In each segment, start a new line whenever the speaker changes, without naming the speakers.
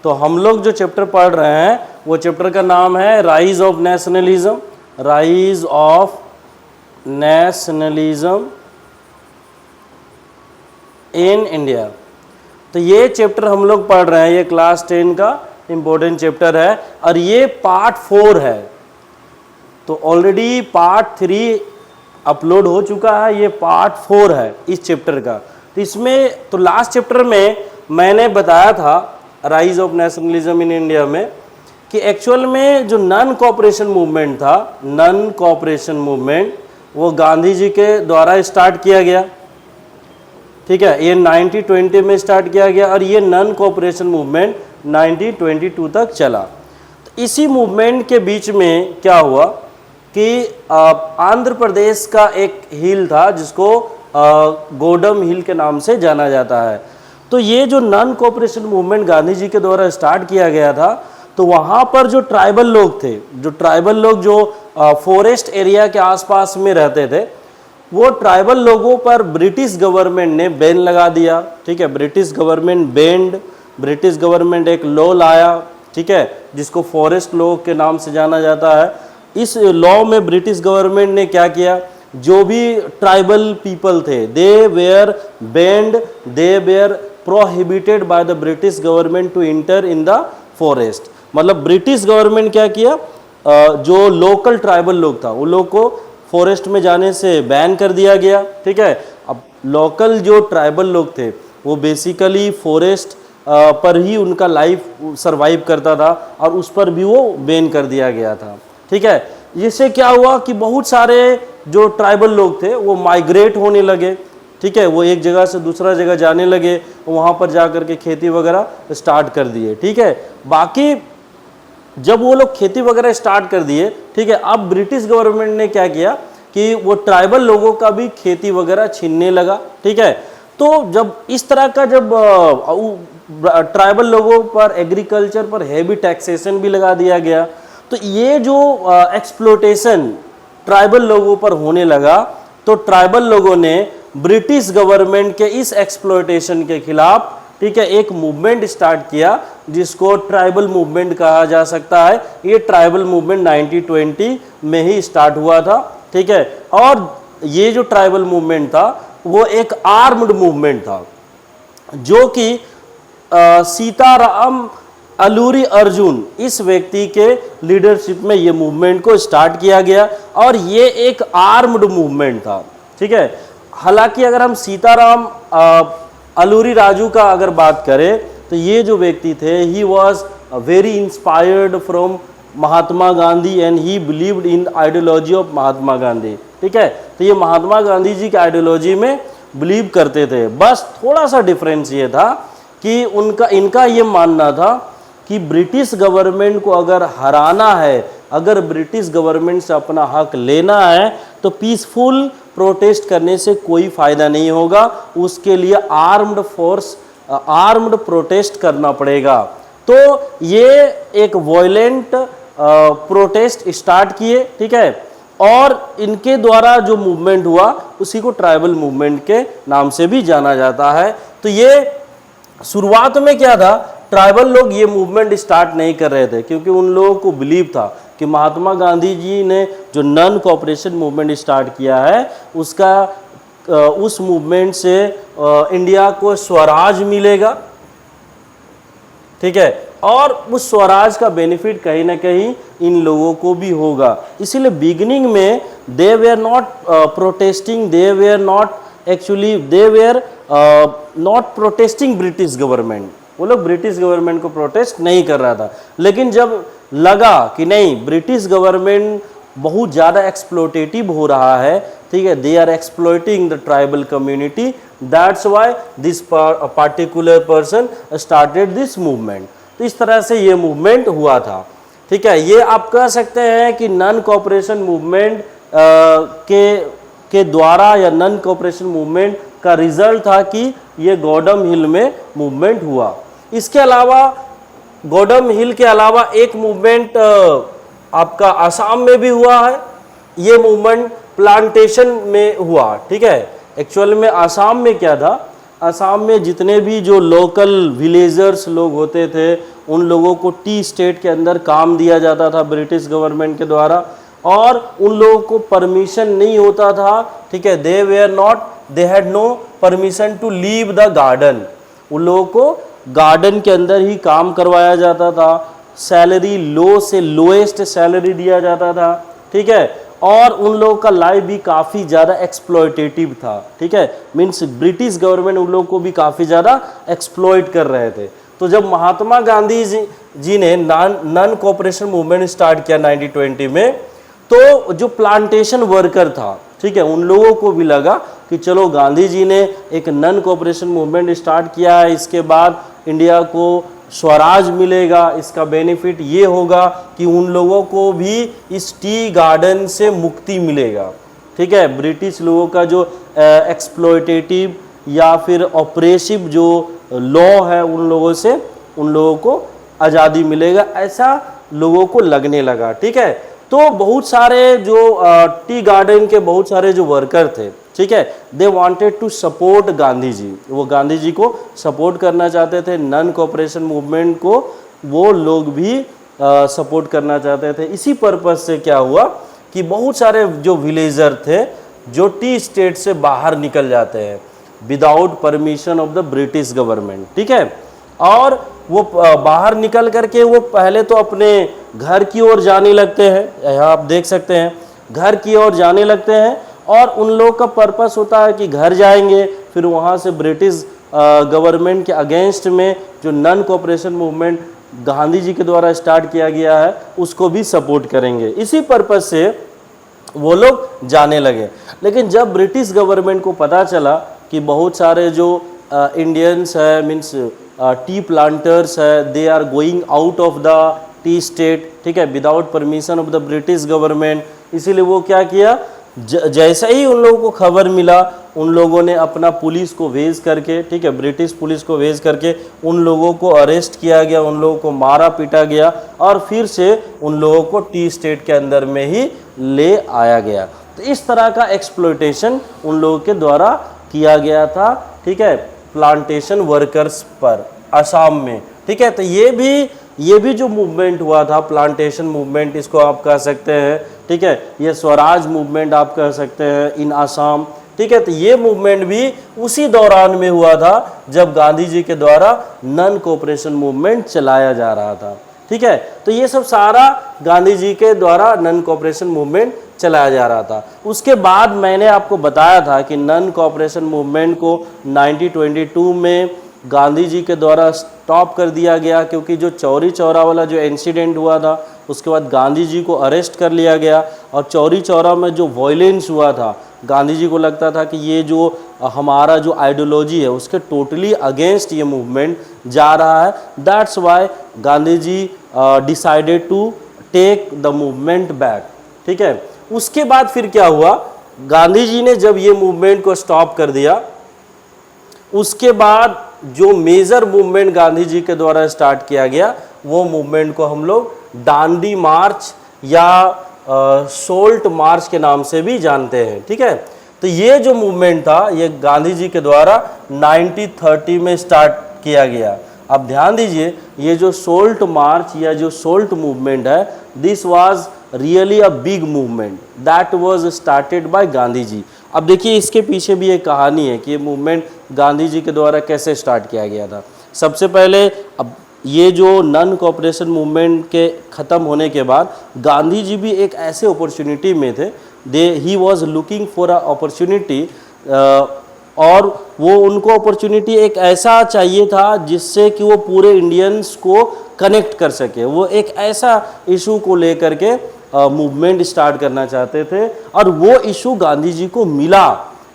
तो हम लोग जो चैप्टर पढ़ रहे हैं वो चैप्टर का नाम है rise of nationalism, rise of nationalism in India. तो ये चैप्टर हम लोग पढ़ रहे हैं, ये क्लास 10 का इम्पोर्टेंट चैप्टर है और ये पार्ट 4 है। तो ऑलरेडी पार्ट 3 अपलोड हो चुका है, ये पार्ट 4 है इस चैप्टर का। तो इसमें तो लास्ट चैप्टर में मैंने बताया था rise of nationalism in India में कि एक्चुअल में जो नॉन कोऑपरेशन मूवमेंट था, नॉन कोऑपरेशन मूवमेंट वो गांधी जी के द्वारा स्टार्ट किया गया, ठीक है। ये 1920 में स्टार्ट किया गया और ये नॉन कोऑपरेशन मूवमेंट 1922 तक चला। तो इसी मूवमेंट के बीच में क्या हुआ कि आंध्र प्रदेश का एक हिल था जिसको गोडम हिल के नाम से जाना जाता है। तो ये जो non cooperation movement Gandhi ji के द्वारा स्टार्ट किया गया था, तो वहाँ पर जो ट्राइबल लोग थे, जो फॉरेस्ट एरिया के आसपास में रहते थे, वो ट्राइबल लोगों पर ब्रिटिश गवर्नमेंट ने बैन लगा दिया, ठीक है। ब्रिटिश गवर्नमेंट एक लॉ लाया, ठीक है, जिसको फॉरेस्ट लॉ के नाम से जाना जाता है। इस लॉ में ब्रिटिश गवर्नमेंट ने क्या किया, जो भी ट्राइबल पीपल थे they were banned, they were prohibited by the British government to enter in the forest. मतलब ब्रिटिश गवर्नमेंट क्या किया, जो लोकल ट्राइबल लोग था उन लोग को फॉरेस्ट में जाने से बैन कर दिया गया, ठीक है। अब लोकल जो ट्राइबल लोग थे वो बेसिकली फॉरेस्ट पर ही उनका लाइफ सरवाइव करता था और उस पर भी वो बैन कर दिया गया था, ठीक है। इससे क्या हुआ कि बहुत सारे जो ट्राइबल लोग थे वो माइग्रेट होने लगे, ठीक है। वो एक जगह से दूसरा जगह जाने लगे, वहाँ पर जा कर के खेती वगैरह स्टार्ट कर दिए, ठीक है। बाकी जब वो लोग खेती वगैरह स्टार्ट कर दिए, ठीक है, अब ब्रिटिश गवर्नमेंट ने क्या किया कि वो ट्राइबल लोगों का भी खेती वगैरह छीनने लगा, ठीक है। तो जब इस तरह का जब ट्राइबल लोगों पर एग्रीकल्चर पर हैवी टैक्सेशन भी लगा दिया गया, तो ये जो एक्सप्लोटेशन ट्राइबल लोगों पर होने लगा, तो ट्राइबल लोगों ने ब्रिटिश गवर्नमेंट के इस एक्सप्लोटेशन के खिलाफ, ठीक है, एक मूवमेंट स्टार्ट किया जिसको ट्राइबल मूवमेंट कहा जा सकता है। ये ट्राइबल मूवमेंट 1920 में ही स्टार्ट हुआ था, ठीक है। और ये जो ट्राइबल मूवमेंट था वो एक आर्म्ड मूवमेंट था, जो कि सीताराम अलूरी अर्जुन इस व्यक्ति के लीडरशिप में ये मूवमेंट को स्टार्ट किया गया और ये एक आर्म्ड मूवमेंट था, ठीक है। हालांकि अगर हम सीताराम अलूरी राजू का अगर बात करें तो ये जो व्यक्ति थे, he was very inspired from Mahatma Gandhi and he believed in ideology of Mahatma Gandhi, ठीक है। तो ये महात्मा गांधी जी की आइडियोलॉजी में बिलीव करते थे। बस थोड़ा सा डिफरेंस ये था कि इनका ये मानना था कि ब्रिटिश गवर्नमेंट को अगर हराना है, अगर ब्रिटिश गवर्नमेंट से अपना हक लेना है, तो पीसफुल प्रोटेस्ट करने से कोई फ़ायदा नहीं होगा, उसके लिए आर्म्ड प्रोटेस्ट करना पड़ेगा। तो ये एक वॉयलेंट प्रोटेस्ट स्टार्ट किए, ठीक है। और इनके द्वारा जो मूवमेंट हुआ उसी को ट्राइबल मूवमेंट के नाम से भी जाना जाता है। तो ये शुरुआत में क्या था, ट्राइबल लोग ये मूवमेंट स्टार्ट नहीं कर रहे थे क्योंकि उन लोगों को बिलीव था कि महात्मा गांधी जी ने जो नॉन कोऑपरेशन मूवमेंट स्टार्ट किया है उस मूवमेंट से इंडिया को स्वराज मिलेगा, ठीक है। और उस स्वराज का बेनिफिट कहीं ना कहीं इन लोगों को भी होगा। इसीलिए बिगिनिंग में they were not protesting, they were not protesting British government. वो लोग ब्रिटिश गवर्नमेंट को प्रोटेस्ट नहीं कर रहा था, लेकिन जब लगा कि नहीं ब्रिटिश गवर्नमेंट बहुत ज़्यादा एक्सप्लोटेटिव हो रहा है, ठीक है, they are exploiting the tribal community, that's why this particular person started this movement. तो इस तरह से ये मूवमेंट हुआ था, ठीक है। ये आप कह सकते हैं कि नॉन कोऑपरेशन मूवमेंट के द्वारा या नॉन कोऑपरेशन मूवमेंट का रिजल्ट था कि ये गोडम हिल में मूवमेंट हुआ। इसके अलावा गोडम हिल के अलावा एक मूवमेंट आपका आसाम में भी हुआ है। ये मूवमेंट प्लांटेशन में हुआ, ठीक है। एक्चुअल में आसाम में क्या था, आसाम में जितने भी जो लोकल विलेजर्स लोग होते थे उन लोगों को टी स्टेट के अंदर काम दिया जाता था ब्रिटिश गवर्नमेंट के द्वारा, और उन लोगों को परमिशन नहीं होता था, ठीक है, they had no permission to leave the garden. उन लोगों को गार्डन के अंदर ही काम करवाया जाता था, सैलरी लो से लोएस्ट सैलरी दिया जाता था, ठीक है, और उन लोगों का लाइफ भी काफ़ी ज़्यादा एक्सप्लॉयटेटिव था, ठीक है, मीन्स ब्रिटिश गवर्नमेंट उन लोगों को भी काफ़ी ज़्यादा एक्सप्लॉयट कर रहे थे। तो जब महात्मा गांधी जी ने नॉन कोऑपरेशन मूवमेंट स्टार्ट किया 1920 में, तो जो प्लांटेशन वर्कर था, ठीक है, उन लोगों को भी लगा कि चलो गांधी जी ने एक नॉन कोऑपरेशन मूवमेंट स्टार्ट किया है, इसके बाद इंडिया को स्वराज मिलेगा, इसका बेनिफिट ये होगा कि उन लोगों को भी इस टी गार्डन से मुक्ति मिलेगा, ठीक है, ब्रिटिश लोगों का जो एक्सप्लॉयटेटिव या फिर ऑपरेसिव जो लॉ है उन लोगों से उन लोगों को आज़ादी मिलेगा, ऐसा लोगों को लगने लगा, ठीक है। तो बहुत सारे जो टी गार्डन के बहुत सारे जो वर्कर थे, ठीक है, they wanted to support Gandhi ji, वो गांधी जी को सपोर्ट करना चाहते थे, नॉन कोऑपरेशन मूवमेंट को वो लोग भी सपोर्ट करना चाहते थे। इसी पर्पज से क्या हुआ कि बहुत सारे जो विलेजर थे जो टी स्टेट से बाहर निकल जाते हैं without permission of the British government, ठीक है, और वो बाहर निकल करके वो पहले तो अपने घर की ओर जाने लगते हैं, यहाँ आप देख सकते हैं घर की ओर जाने लगते हैं, और उन लोग का पर्पस होता है कि घर जाएंगे, फिर वहाँ से ब्रिटिश गवर्नमेंट के अगेंस्ट में जो non cooperation movement Gandhi ji के द्वारा स्टार्ट किया गया है उसको भी सपोर्ट करेंगे। इसी पर्पस से वो लोग जाने लगे। लेकिन जब ब्रिटिश गवर्नमेंट को पता चला कि बहुत सारे जो इंडियंस है, मीन्स टी प्लांटर्स है, they are going out of the tea state, ठीक है, without permission of the British government, इसीलिए वो क्या किया, जैसे ही उन लोगों को खबर मिला, उन लोगों ने अपना पुलिस को भेज करके, ठीक है, ब्रिटिश पुलिस को भेज करके उन लोगों को अरेस्ट किया गया, उन लोगों को मारा पीटा गया, और फिर से उन लोगों को टी स्टेट के अंदर में ही ले आया गया। तो इस तरह का एक्सप्लॉयटेशन उन लोगों के द्वारा किया गया था, ठीक है, प्लांटेशन वर्कर्स पर असम में, ठीक है। तो ये भी जो मूवमेंट हुआ था, प्लांटेशन मूवमेंट इसको आप कह सकते हैं, ठीक है, ये स्वराज मूवमेंट आप कह सकते हैं इन असम, ठीक है। तो ये मूवमेंट भी उसी दौरान में हुआ था जब गांधी जी के द्वारा नॉन कोऑपरेशन मूवमेंट चलाया जा रहा था, ठीक है। तो ये सब सारा गांधी जी के द्वारा नॉन कोऑपरेशन मूवमेंट चलाया जा रहा था। उसके बाद मैंने आपको बताया था कि नॉन कोऑपरेशन मूवमेंट को 1922 में गांधी जी के द्वारा स्टॉप कर दिया गया, क्योंकि जो चौरी चौरा वाला जो इंसिडेंट हुआ था उसके बाद गांधी जी को अरेस्ट कर लिया गया, और चौरी चौरा में जो वायलेंस हुआ था, गांधी जी को लगता था कि ये जो हमारा जो आइडियोलॉजी है उसके टोटली अगेंस्ट ये मूवमेंट जा रहा है, that's why Gandhi ji decided to take the movement back, ठीक है। उसके बाद फिर क्या हुआ, गांधी जी ने जब ये मूवमेंट को स्टॉप कर दिया, उसके बाद जो मेजर मूवमेंट गांधी जी के द्वारा स्टार्ट किया गया वो मूवमेंट को हम लोग दांडी मार्च या सोल्ट मार्च के नाम से भी जानते हैं, ठीक है। तो ये जो मूवमेंट था ये गांधी जी के द्वारा 1930 में स्टार्ट किया गया। अब ध्यान दीजिए, ये जो सोल्ट मार्च या जो सोल्ट मूवमेंट है, this was really a big movement that was started by Gandhi ji. अब देखिए इसके पीछे भी एक कहानी है कि ये मूवमेंट गांधी जी के द्वारा कैसे स्टार्ट किया गया था। सबसे पहले अब ये जो नॉन कोऑपरेशन मूवमेंट के ख़त्म होने के बाद गांधी जी भी एक ऐसे अपॉर्चुनिटी में थे, he was looking for a opportunity, और वो उनको अपॉर्चुनिटी एक ऐसा चाहिए था जिससे कि वो पूरे इंडियंस को कनेक्ट कर सके। वो एक ऐसा इशू को लेकर के मूवमेंट स्टार्ट करना चाहते थे, और वो इशू गांधी जी को मिला,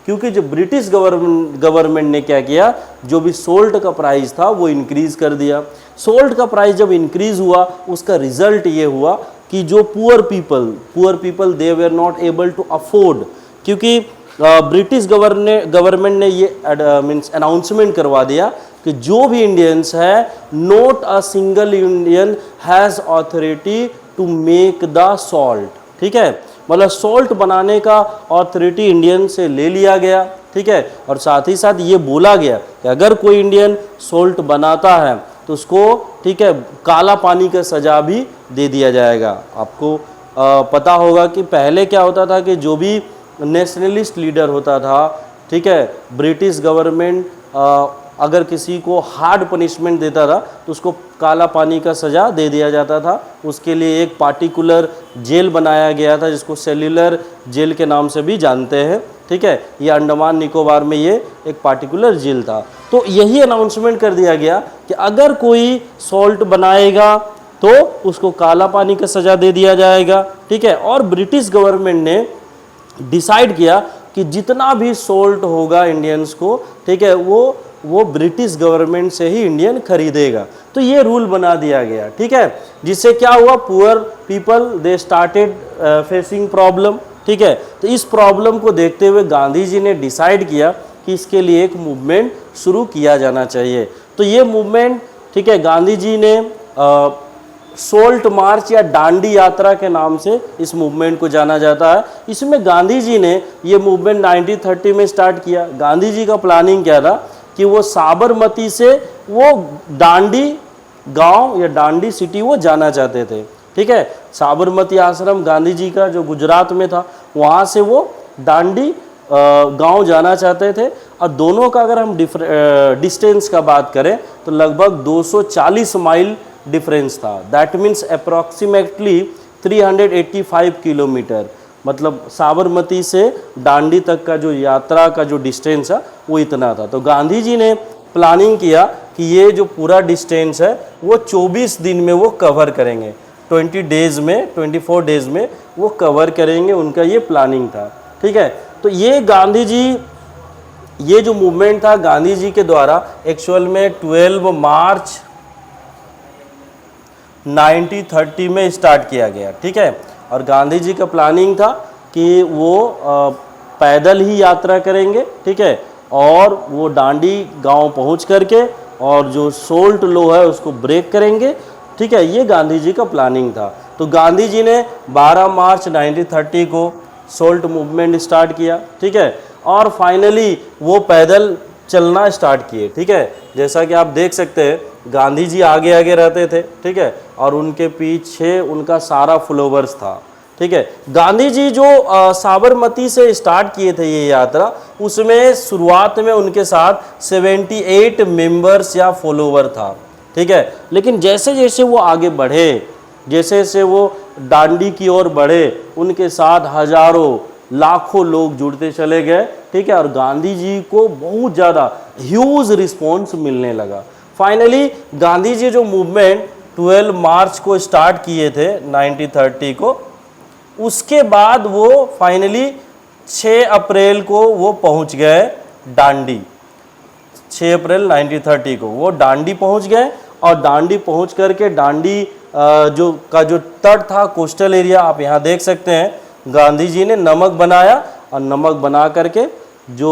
क्योंकि जो ब्रिटिश गवर्नमेंट ने क्या किया, जो भी सोल्ट का प्राइस था वो इंक्रीज़ कर दिया। सोल्ट का प्राइस जब इंक्रीज़ हुआ उसका रिजल्ट ये हुआ कि जो poor people they were not able to afford, क्योंकि ब्रिटिश गवर्नमेंट ने ये मीन्स अनाउंसमेंट करवा दिया कि जो भी इंडियंस है, not a single Indian has authority to make the salt, ठीक है, मतलब सॉल्ट बनाने का ऑथोरिटी इंडियन से ले लिया गया, ठीक है। और साथ ही साथ ये बोला गया कि अगर कोई इंडियन सॉल्ट बनाता है तो उसको ठीक है काला पानी का सजा भी दे दिया जाएगा। आपको पता होगा कि पहले क्या होता था कि जो भी नेशनलिस्ट लीडर होता था, ठीक है, ब्रिटिश गवर्नमेंट अगर किसी को हार्ड पनिशमेंट देता था तो उसको काला पानी का सज़ा दे दिया जाता था। उसके लिए एक पार्टिकुलर जेल बनाया गया था जिसको सेल्युलर जेल के नाम से भी जानते हैं, ठीक है। ये अंडमान निकोबार में ये एक पार्टिकुलर जेल था। तो यही अनाउंसमेंट कर दिया गया कि अगर कोई सॉल्ट बनाएगा तो उसको काला पानी का सज़ा दे दिया जाएगा, ठीक है। और ब्रिटिश गवर्नमेंट ने डिसाइड किया कि जितना भी सोल्ट होगा इंडियंस को, ठीक है, वो ब्रिटिश गवर्नमेंट से ही इंडियन खरीदेगा। तो ये रूल बना दिया गया, ठीक है। जिससे क्या हुआ, poor people they started facing problem, ठीक है। तो इस प्रॉब्लम को देखते हुए गांधी जी ने डिसाइड किया कि इसके लिए एक मूवमेंट शुरू किया जाना चाहिए। तो ये मूवमेंट, ठीक है, गांधी जी ने सोल्ट मार्च या दांडी यात्रा के नाम से इस मूवमेंट को जाना जाता है। इसमें गांधी जी ने ये मूवमेंट 1930 में स्टार्ट किया। गांधी जी का प्लानिंग क्या था कि वो साबरमती से वो दांडी गांव या दांडी सिटी वो जाना चाहते थे, ठीक है। साबरमती आश्रम गांधी जी का जो गुजरात में था, वहाँ से वो दांडी गांव जाना चाहते थे। और दोनों का अगर हम डिस्टेंस का बात करें तो लगभग 240 माइल डिफरेंस था। दैट मीन्स अप्रॉक्सीमेटली 385 किलोमीटर, मतलब साबरमती से दांडी तक का जो यात्रा का जो डिस्टेंस है वो इतना था। तो गांधी जी ने प्लानिंग किया कि ये जो पूरा डिस्टेंस है वो 24 दिन में वो कवर करेंगे, 24 डेज में वो कवर करेंगे, उनका ये प्लानिंग था, ठीक है। तो ये गांधी जी, ये जो मूवमेंट था गांधी जी के द्वारा एक्चुअल में 12 मार्च 1930 में स्टार्ट किया गया, ठीक है। और गांधी जी का प्लानिंग था कि वो पैदल ही यात्रा करेंगे, ठीक है, और वो दांडी गांव पहुंच करके और जो सोल्ट लो है उसको ब्रेक करेंगे, ठीक है। ये गांधी जी का प्लानिंग था। तो गांधी जी ने 12 मार्च 1930 को सोल्ट मूवमेंट स्टार्ट किया, ठीक है। और फाइनली वो पैदल चलना स्टार्ट किए, ठीक है। जैसा कि आप देख सकते हैं गांधी जी आगे आगे रहते थे, ठीक है, और उनके पीछे उनका सारा फॉलोवर्स था, ठीक है। गांधी जी जो साबरमती से स्टार्ट किए थे ये यात्रा, उसमें शुरुआत में उनके साथ 78 मेंबर्स या फॉलोवर था, ठीक है। लेकिन जैसे जैसे वो आगे बढ़े, जैसे जैसे वो दांडी की ओर बढ़े, उनके साथ हजारों लाखों लोग जुड़ते चले गए, ठीक है। और गांधी जी को बहुत ज़्यादा ह्यूज रिस्पॉन्स मिलने लगा। फाइनली गांधी जी जो मूवमेंट 12 मार्च को स्टार्ट किए थे 1930 को, उसके बाद वो फाइनली 6 अप्रैल को वो पहुंच गए दांडी। 6 अप्रैल 1930 को वो दांडी पहुंच गए। और दांडी पहुंच करके दांडी जो तट था, कोस्टल एरिया, आप यहाँ देख सकते हैं, गांधी जी ने नमक बनाया और नमक बना करके जो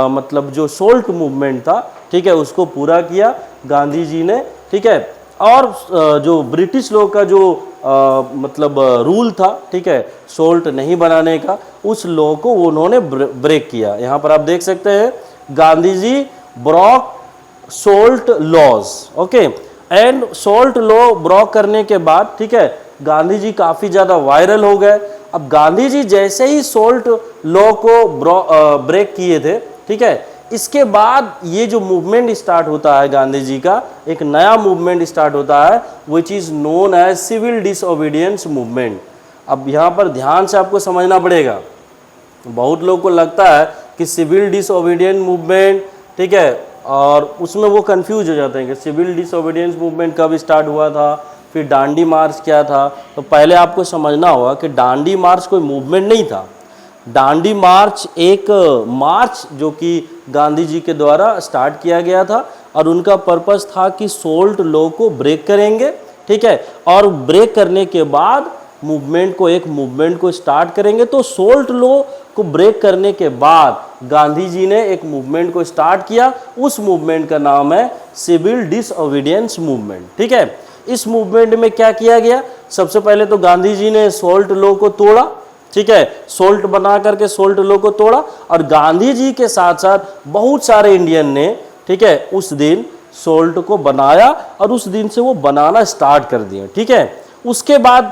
मतलब जो सोल्ट मूवमेंट था, ठीक है, उसको पूरा किया गांधी जी ने, ठीक है। और जो ब्रिटिश लोग का जो मतलब रूल था, ठीक है, सोल्ट नहीं बनाने का, उस लॉ को उन्होंने ब्रेक किया। यहाँ पर आप देख सकते हैं Gandhi ji broke salt laws, okay. And salt law broke करने के बाद, ठीक है, गांधी जी काफ़ी ज़्यादा वायरल हो गए। अब गांधी जी जैसे ही सोल्ट लॉ को ब्रेक किए थे, ठीक है, इसके बाद ये जो मूवमेंट स्टार्ट होता है गांधी जी का, एक नया मूवमेंट स्टार्ट होता है which is known as civil disobedience movement. अब यहाँ पर ध्यान से आपको समझना पड़ेगा, बहुत लोगों को लगता है कि सिविल डिसओबीडियंस मूवमेंट, ठीक है, और उसमें वो कंफ्यूज हो जाते हैं कि सिविल डिसओबीडियंस मूवमेंट कब स्टार्ट हुआ था, फिर दांडी मार्च क्या था। तो पहले आपको समझना होगा कि दांडी मार्च कोई मूवमेंट नहीं था। दांडी मार्च एक मार्च जो कि गांधी जी के द्वारा स्टार्ट किया गया था और उनका पर्पस था कि सोल्ट लॉ को ब्रेक करेंगे, ठीक है, और ब्रेक करने के बाद एक मूवमेंट को स्टार्ट करेंगे। तो सोल्ट लॉ को ब्रेक करने के बाद गांधी जी ने एक मूवमेंट को स्टार्ट किया। उस मूवमेंट का नाम है सिविल डिसओबीडियंस मूवमेंट, ठीक है। इस मूवमेंट में क्या किया गया, सबसे पहले तो गांधी जी ने सोल्ट लॉ को तोड़ा, ठीक है, सोल्ट बना करके सोल्ट लॉ को तोड़ा। और गांधी जी के साथ साथ बहुत सारे इंडियन ने, ठीक है, उस दिन सोल्ट को बनाया और उस दिन से वो बनाना स्टार्ट कर दिया। ठीक है, उसके बाद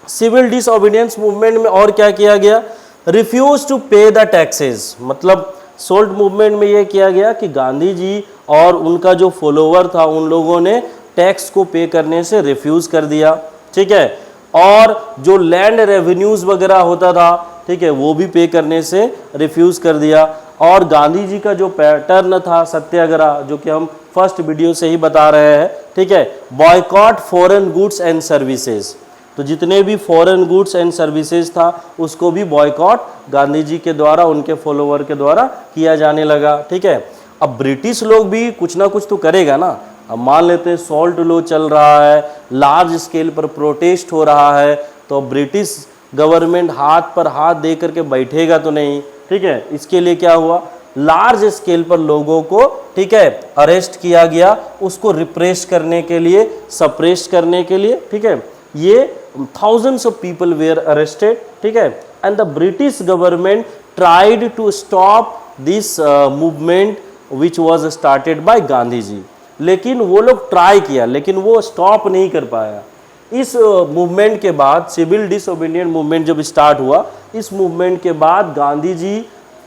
सिविल डिसओबीडियंस मूवमेंट में और क्या किया गया, रिफ्यूज टू पे द टैक्सेस। मतलब सोल्ट मूवमेंट में ये किया गया कि गांधी जी और उनका जो फॉलोवर था उन लोगों ने टैक्स को पे करने से रिफ्यूज कर दिया। ठीक है, और जो लैंड रेवेन्यूज वगैरह होता था, ठीक है, वो भी पे करने से रिफ्यूज कर दिया। और गांधी जी का जो पैटर्न था सत्याग्रह, जो कि हम फर्स्ट वीडियो से ही बता रहे हैं, ठीक है, boycott foreign goods and services. तो जितने भी फॉरेन गुड्स एंड सर्विसेज था उसको भी बॉयकॉट गांधी जी के द्वारा, उनके फॉलोवर के द्वारा किया जाने लगा। ठीक है, अब ब्रिटिश लोग भी कुछ ना कुछ तो करेगा ना। अब मान लेते हैं सॉल्ट लॉ चल रहा है, लार्ज स्केल पर प्रोटेस्ट हो रहा है, तो ब्रिटिश गवर्नमेंट हाथ पर हाथ दे करके बैठेगा तो नहीं। ठीक है, इसके लिए क्या हुआ, लार्ज स्केल पर लोगों को, ठीक है, अरेस्ट किया गया, उसको रिप्रेस करने के लिए, सप्रेस करने के लिए। ठीक है, ये thousands of people were arrested, ठीक है, and the British government tried to stop this movement which was started by Gandhi ji. लेकिन वो लोग ट्राई किया, लेकिन वो स्टॉप नहीं कर पाया। इस मूवमेंट के बाद, सिविल डिसओबीडिएंट मूवमेंट जब स्टार्ट हुआ, इस मूवमेंट के बाद गांधी जी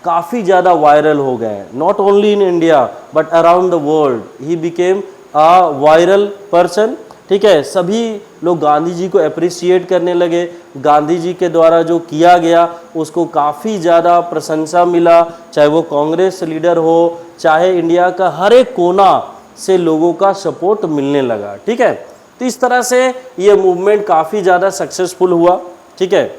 काफ़ी ज़्यादा वायरल हो गए, not only in India but around the world he became a viral person. ठीक है, सभी लोग गांधी जी को अप्रिशिएट करने लगे। गांधी जी के द्वारा जो किया गया उसको काफ़ी ज़्यादा प्रशंसा मिला, चाहे वो कांग्रेस लीडर हो, चाहे इंडिया का हर एक कोना से लोगों का सपोर्ट मिलने लगा। ठीक है, तो इस तरह से ये मूवमेंट काफ़ी ज़्यादा सक्सेसफुल हुआ। ठीक है,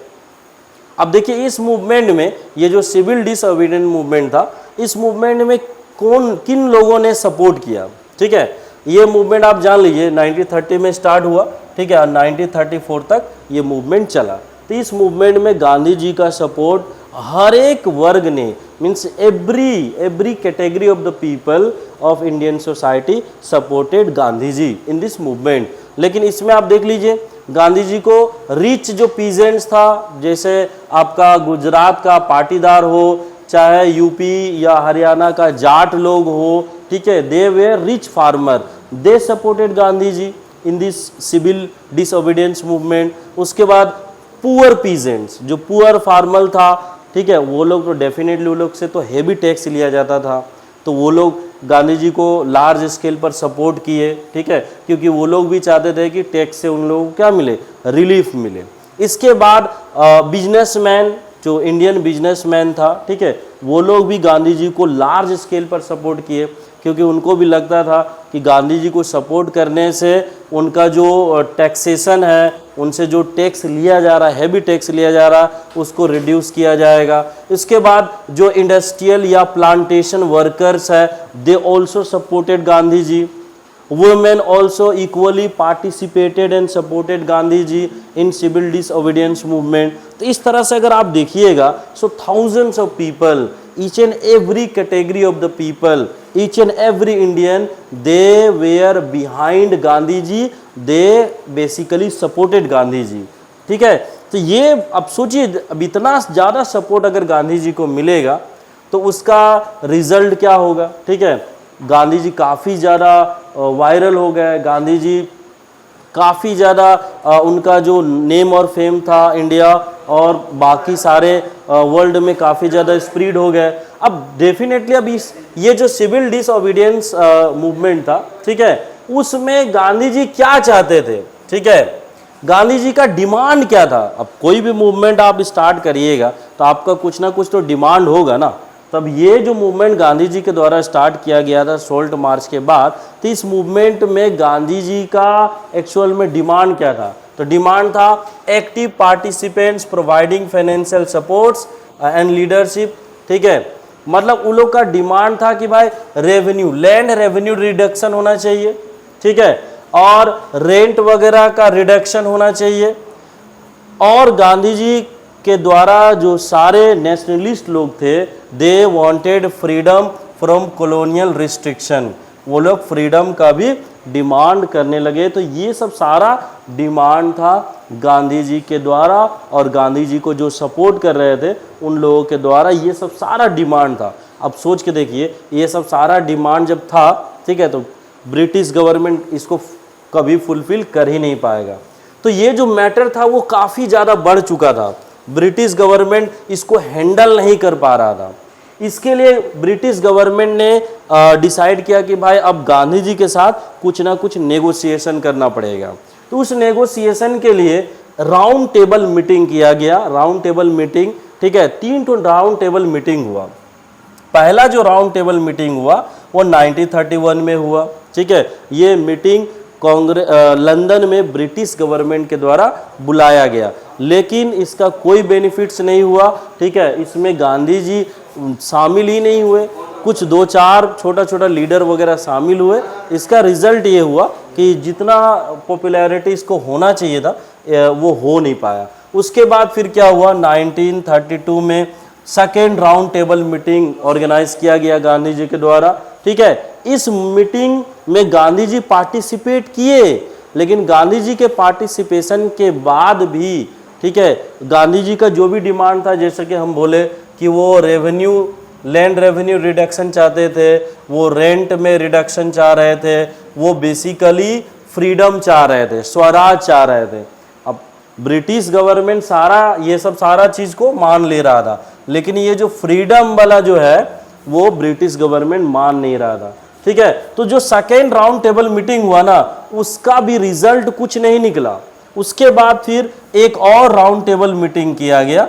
अब देखिए इस मूवमेंट में, ये जो सिविल डिसओबीडिएंट मूवमेंट था, इस मूवमेंट में किन लोगों ने सपोर्ट किया। ठीक है, ये मूवमेंट आप जान लीजिए 1930 में स्टार्ट हुआ। ठीक है, और 1934 तक ये मूवमेंट चला। तो इस मूवमेंट में गांधी जी का सपोर्ट हर एक वर्ग ने, means every category of the people of Indian society supported Gandhi ji in this movement. लेकिन इसमें आप देख लीजिए गांधी जी को रिच जो पीजेंट्स था, जैसे आपका गुजरात का पाटीदार हो, चाहे यूपी या हरियाणा का जाट लोग हो, ठीक है, they were rich farmer, they supported Gandhi ji in this civil disobedience movement. उसके बाद पुअर पीजेंट्स, जो पुअर फार्मर था, ठीक है, वो लोग तो डेफिनेटली, वो लोग से तो हेवी टैक्स लिया जाता था, तो वो लोग गांधी जी को लार्ज स्केल पर सपोर्ट किए। ठीक है, क्योंकि वो लोग भी चाहते थे कि टैक्स से उन लोगों को क्या मिले, रिलीफ मिले। इसके बाद बिजनेसमैन, जो इंडियन बिजनेसमैन था, ठीक है, वो लोग भी गांधी जी को लार्ज स्केल पर सपोर्ट किए, क्योंकि उनको भी लगता था कि गांधी जी को सपोर्ट करने से उनका जो टैक्सेशन है, उनसे जो टैक्स लिया जा रहा है, हैवी टैक्स लिया जा रहा है, उसको रिड्यूस किया जाएगा। इसके बाद जो इंडस्ट्रियल या प्लांटेशन वर्कर्स है, they also supported Gandhi ji. Women also equally participated and supported Gandhi ji in civil disobedience movement। तो इस तरह से अगर आप देखिएगा, so thousands of people, each and every category of the people, each and every Indian, they were behind Gandhi ji, they basically supported Gandhi जी। ठीक है, तो ये अब सोचिए, अब इतना ज़्यादा सपोर्ट अगर गांधी जी को मिलेगा तो उसका रिजल्ट क्या होगा। ठीक है, गांधी जी काफ़ी ज़्यादा वायरल हो गए, गांधी जी काफ़ी ज़्यादा उनका जो नेम और फेम था इंडिया और बाकी सारे वर्ल्ड में काफ़ी ज़्यादा स्प्रीड हो गए। अब डेफिनेटली अब ये जो सिविल डिसओबीडियंस मूवमेंट था, ठीक है, उसमें गांधी जी क्या चाहते थे। ठीक है, गांधी जी का डिमांड क्या था। अब कोई भी मूवमेंट आप स्टार्ट करिएगा तो आपका कुछ ना कुछ तो डिमांड होगा ना। तब ये जो मूवमेंट गांधी जी के द्वारा स्टार्ट किया गया था सोल्ट मार्च के बाद, तो इस मूवमेंट में गांधी जी का एक्चुअल में डिमांड क्या था। तो डिमांड था active participants providing financial supports and leadership. ठीक है, मतलब उन लोग का डिमांड था कि भाई रेवेन्यू, लैंड रेवेन्यू रिडक्शन होना चाहिए। ठीक है, और रेंट वगैरह का रिडक्शन होना चाहिए। और गांधी जी के द्वारा जो सारे नेशनलिस्ट लोग थे, they wanted freedom from colonial restriction, वो लोग फ्रीडम का भी डिमांड करने लगे। तो ये सब सारा डिमांड था गांधी जी के द्वारा, और गांधी जी को जो सपोर्ट कर रहे थे उन लोगों के द्वारा ये सब सारा डिमांड था। अब सोच के देखिए, ये सब सारा डिमांड जब था, ठीक है, तो ब्रिटिश गवर्नमेंट इसको कभी फुलफिल कर ही नहीं पाएगा। तो ये जो मैटर था वो काफ़ी ज़्यादा बढ़ चुका था, ब्रिटिश गवर्नमेंट इसको हैंडल नहीं कर पा रहा था। इसके लिए ब्रिटिश गवर्नमेंट ने डिसाइड किया कि भाई अब गांधी जी के साथ कुछ ना कुछ नेगोशिएशन करना पड़ेगा। तो उस नेगोशिएशन के लिए राउंड टेबल मीटिंग किया गया। राउंड टेबल मीटिंग, ठीक है, 3 राउंड टेबल मीटिंग हुआ। पहला जो राउंड टेबल मीटिंग हुआ वो 1931 में हुआ, ठीक है। ये मीटिंग लंदन में ब्रिटिश गवर्नमेंट के द्वारा बुलाया गया, लेकिन इसका कोई बेनिफिट्स नहीं हुआ, ठीक है। इसमें गांधी जी शामिल ही नहीं हुए, कुछ 2-4 छोटा लीडर वगैरह शामिल हुए। इसका रिजल्ट ये हुआ कि जितना पॉपुलैरिटी इसको होना चाहिए था वो हो नहीं पाया। उसके बाद फिर क्या हुआ, 1932 में second round table meeting organise किया गया गांधी जी के द्वारा, ठीक है। इस मीटिंग में गांधी जी पार्टिसिपेट किए, लेकिन गांधी जी के पार्टिसिपेशन के बाद भी, ठीक है, गांधी जी का जो भी डिमांड था, जैसे कि हम बोले कि वो लैंड रेवेन्यू रिडक्शन चाहते थे, वो रेंट में रिडक्शन चाह रहे थे, वो बेसिकली फ्रीडम चाह रहे थे, स्वराज चाह रहे थे। अब ब्रिटिश गवर्नमेंट सारा चीज़ को मान ले रहा था, लेकिन ये जो फ्रीडम वाला जो है वो ब्रिटिश गवर्नमेंट मान नहीं रहा था, ठीक है। तो जो सेकेंड राउंड टेबल मीटिंग हुआ ना, उसका भी रिजल्ट कुछ नहीं निकला। उसके बाद फिर एक और राउंड टेबल मीटिंग किया गया,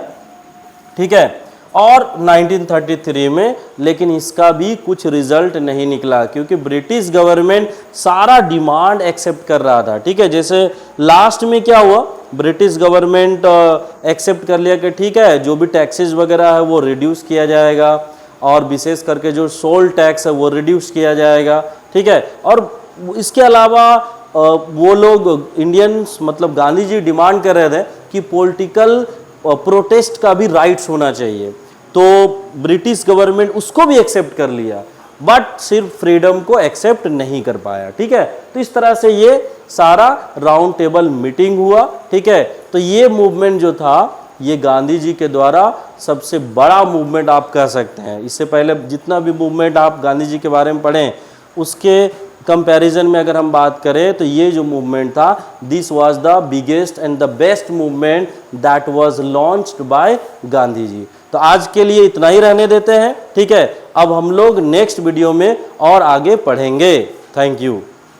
ठीक है, और 1933 में, लेकिन इसका भी कुछ रिजल्ट नहीं निकला, क्योंकि ब्रिटिश गवर्नमेंट सारा डिमांड एक्सेप्ट कर रहा था, ठीक है। जैसे लास्ट में क्या हुआ, ब्रिटिश गवर्नमेंट एक्सेप्ट कर लिया कि ठीक है, जो भी टैक्सेस वगैरह है वो रिड्यूस किया जाएगा, और विशेष करके जो सोल टैक्स है वो रिड्यूस किया जाएगा, ठीक है। और इसके अलावा वो लोग इंडियंस, मतलब गांधी जी डिमांड कर रहे थे कि पॉलिटिकल प्रोटेस्ट का भी राइट्स होना चाहिए। तो ब्रिटिश गवर्नमेंट उसको भी एक्सेप्ट कर लिया, बट सिर्फ फ्रीडम को एक्सेप्ट नहीं कर पाया, ठीक है। तो इस तरह से ये सारा राउंड टेबल मीटिंग हुआ, ठीक है। तो ये मूवमेंट जो था, ये गांधी जी के द्वारा सबसे बड़ा मूवमेंट आप कह सकते हैं। इससे पहले जितना भी मूवमेंट आप गांधी जी के बारे में पढ़ें, उसके कंपैरिजन में अगर हम बात करें तो ये जो मूवमेंट था, this was the biggest and the best movement that was launched by Gandhi ji. तो आज के लिए इतना ही रहने देते हैं, ठीक है। अब हम लोग नेक्स्ट वीडियो में और आगे पढ़ेंगे। Thank you.